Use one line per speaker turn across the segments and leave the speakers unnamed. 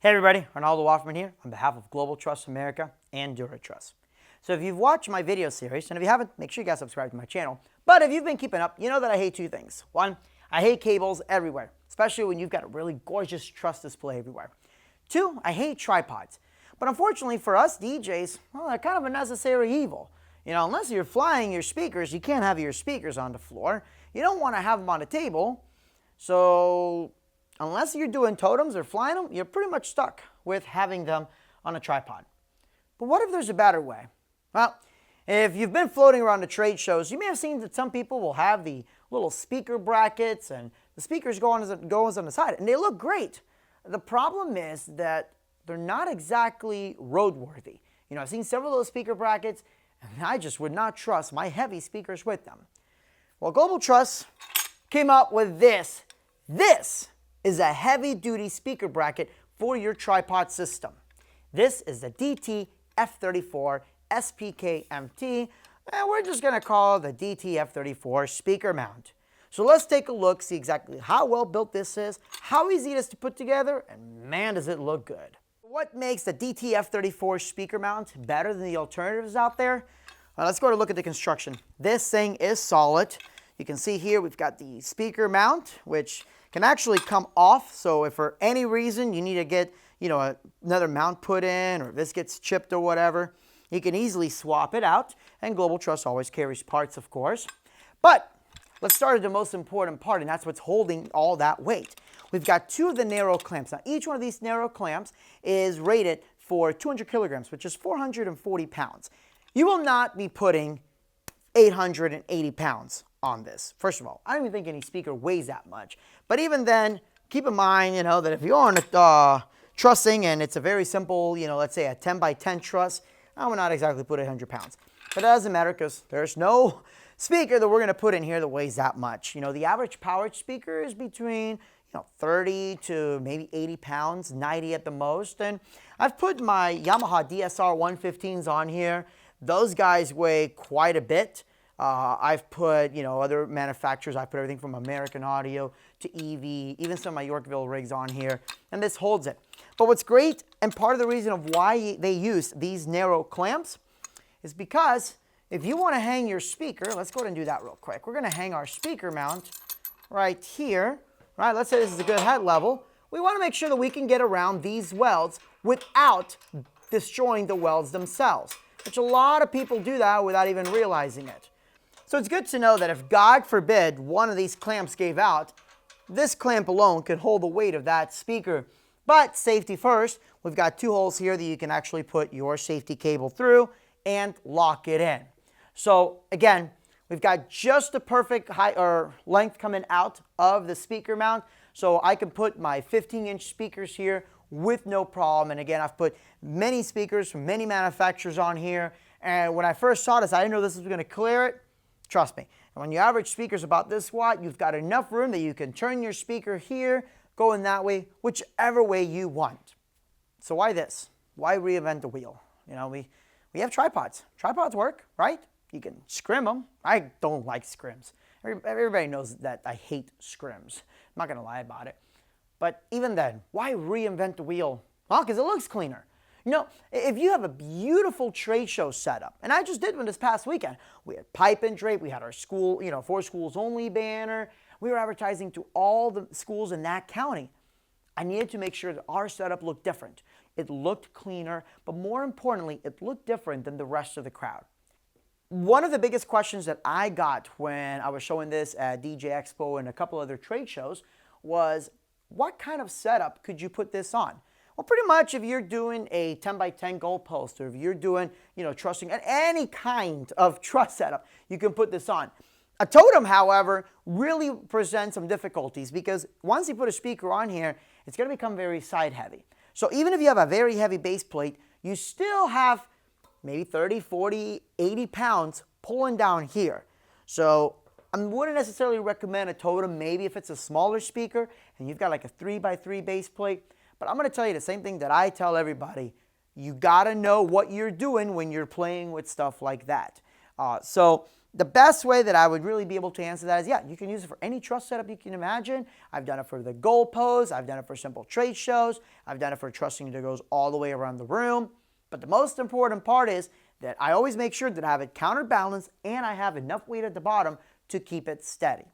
Hey everybody, Ronaldo Woffman here on behalf of Global Truss America and Duratruss. So if you've watched my video series, and if you haven't, make sure you guys subscribe to my channel. But if you've been keeping up, you know that I hate two things. One, I hate cables everywhere, especially when you've got a really gorgeous truss display everywhere. Two, I hate tripods. But unfortunately for us DJs, well, they're kind of a necessary evil. You know, unless you're flying your speakers, you can't have your speakers on the floor. You don't want to have them on the table. So unless you're doing totems or flying them, you're pretty much stuck with having them on a tripod. But what if there's a better way? Well, if you've been floating around the trade shows, you may have seen that some people will have the little speaker brackets and the speakers goes on the side, and they look great. The problem is that they're not exactly roadworthy. You know, I've seen several of those speaker brackets, and I just would not trust my heavy speakers with them. Well, Global Truss came up with this. This is a heavy-duty speaker bracket for your tripod system. This is the DT F34 SPK MT, and we're just going to call it the DT F34 speaker mount. So let's take a look, see exactly how well built this is, how easy it is to put together, and man, does it look good. What makes the DT F34 speaker mount better than the alternatives out there? Well, let's go to look at the construction. This thing is solid. You can see here we've got the speaker mount, which can actually come off. So if for any reason you need to get, another mount put in, or this gets chipped or whatever, you can easily swap it out. And Global Truss always carries parts, of course. But let's start at the most important part, and that's what's holding all that weight. We've got two of the narrow clamps. Now, each one of these narrow clamps is rated for 200 kilograms, which is 440 pounds. You will not be putting 880 pounds on this. First of all, I don't even think any speaker weighs that much. But even then, keep in mind, that if you're on a trussing and it's a very simple, let's say a 10 by 10 truss, I would not exactly put 800 pounds. But it doesn't matter because there's no speaker that we're going to put in here that weighs that much. The average powered speaker is between 30 to maybe 80 pounds, 90 at the most. And I've put my Yamaha DSR 115s on here. Those guys weigh quite a bit. I've put, other manufacturers. I've put everything from American Audio to EV, even some of my Yorkville rigs on here, and this holds it. But what's great, and part of the reason of why they use these narrow clamps, is because if you want to hang your speaker, let's go ahead and do that real quick. We're going to hang our speaker mount right here, right? Let's say this is a good head level. We want to make sure that we can get around these welds without destroying the welds themselves, which a lot of people do that without even realizing it. So it's good to know that if, God forbid, one of these clamps gave out, this clamp alone could hold the weight of that speaker. But safety first, we've got two holes here that you can actually put your safety cable through and lock it in. So again, we've got just the perfect height or length coming out of the speaker mount. So I can put my 15-inch speakers here with no problem. And again, I've put many speakers from many manufacturers on here. And when I first saw this, I didn't know this was going to clear it. Trust me. And when your average speaker is about this wide, you've got enough room that you can turn your speaker here, go in that way, whichever way you want. So why this? Why reinvent the wheel? We have tripods. Tripods work, right? You can scrim them. I don't like scrims. Everybody knows that I hate scrims. I'm not going to lie about it. But even then, why reinvent the wheel? Well, because it looks cleaner. If you have a beautiful trade show setup, and I just did one this past weekend. We had pipe and drape. We had our school, for schools only banner. We were advertising to all the schools in that county. I needed to make sure that our setup looked different. It looked cleaner, but more importantly, it looked different than the rest of the crowd. One of the biggest questions that I got when I was showing this at DJ Expo and a couple other trade shows was, what kind of setup could you put this on? Well, pretty much if you're doing a 10 by 10 goalpost, or if you're doing, trussing and any kind of truss setup, you can put this on. A totem, however, really presents some difficulties because once you put a speaker on here, it's going to become very side heavy. So even if you have a very heavy base plate, you still have maybe 30, 40, 80 pounds pulling down here. So I wouldn't necessarily recommend a totem, maybe if it's a smaller speaker and you've got like a 3 by 3 base plate. But I'm going to tell you the same thing that I tell everybody. You got to know what you're doing when you're playing with stuff like that. So the best way that I would really be able to answer that is, yeah, you can use it for any truss setup you can imagine. I've done it for the goalposts. I've done it for simple trade shows. I've done it for trussing that goes all the way around the room. But the most important part is that I always make sure that I have it counterbalanced and I have enough weight at the bottom to keep it steady.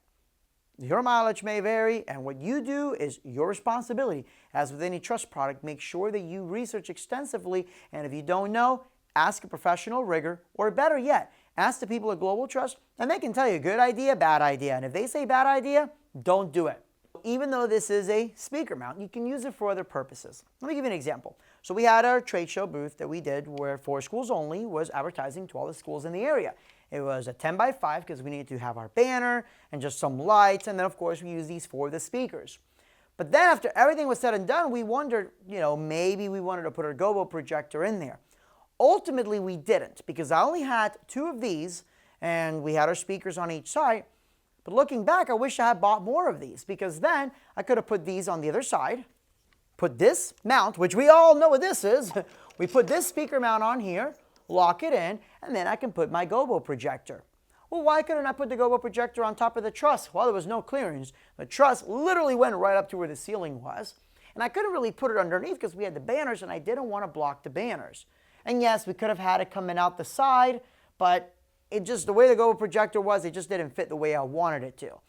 Your mileage may vary, and what you do is your responsibility. As with any truss product, make sure that you research extensively, and if you don't know, ask a professional rigger, or better yet, ask the people at Global Truss, and they can tell you good idea, bad idea. And if they say bad idea, don't do it. Even though this is a speaker mount, you can use it for other purposes. Let me give you an example. So we had our trade show booth that we did where for schools only was advertising to all the schools in the area. It was a 10 by 5 because we needed to have our banner and just some lights, and then of course we use these for the speakers. But then after everything was said and done, we wondered, maybe we wanted to put a gobo projector in there. Ultimately, we didn't because I only had 2 of these and we had our speakers on each side. But looking back, I wish I had bought more of these because then I could have put these on the other side, put this mount, which we all know what this is. We put this speaker mount on here, lock it in, and then I can put my gobo projector. Well, why couldn't I put the gobo projector on top of the truss? Well, there was no clearance. The truss literally went right up to where the ceiling was. And I couldn't really put it underneath because we had the banners and I didn't want to block the banners. And yes, we could have had it coming out the side, but the way the gobo projector was, it just didn't fit the way I wanted it to.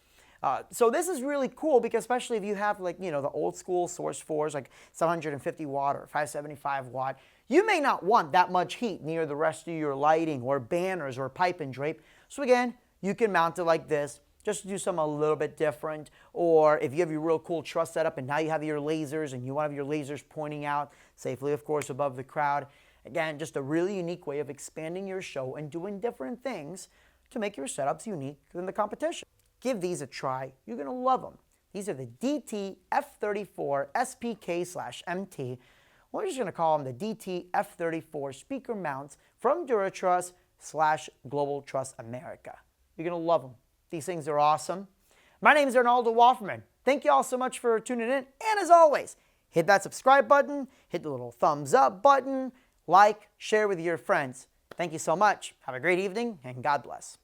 So this is really cool because especially if you have the old school Source 4s, like 750 watt or 575 watt, you may not want that much heat near the rest of your lighting or banners or pipe and drape. So again, you can mount it like this, just to do something a little bit different. Or if you have your real cool truss setup and now you have your lasers and you want to have your lasers pointing out safely, of course, above the crowd. Again, just a really unique way of expanding your show and doing different things to make your setups unique than the competition. Give these a try. You're going to love them. These are the DT F34 SPK/MT. We're just going to call them the DT F34 speaker mounts from Duratruss / Global Truss America. You're going to love them. These things are awesome. My name is Arnaldo Wofferman. Thank you all so much for tuning in. And as always, hit that subscribe button, hit the little thumbs up button, like, share with your friends. Thank you so much. Have a great evening, and God bless.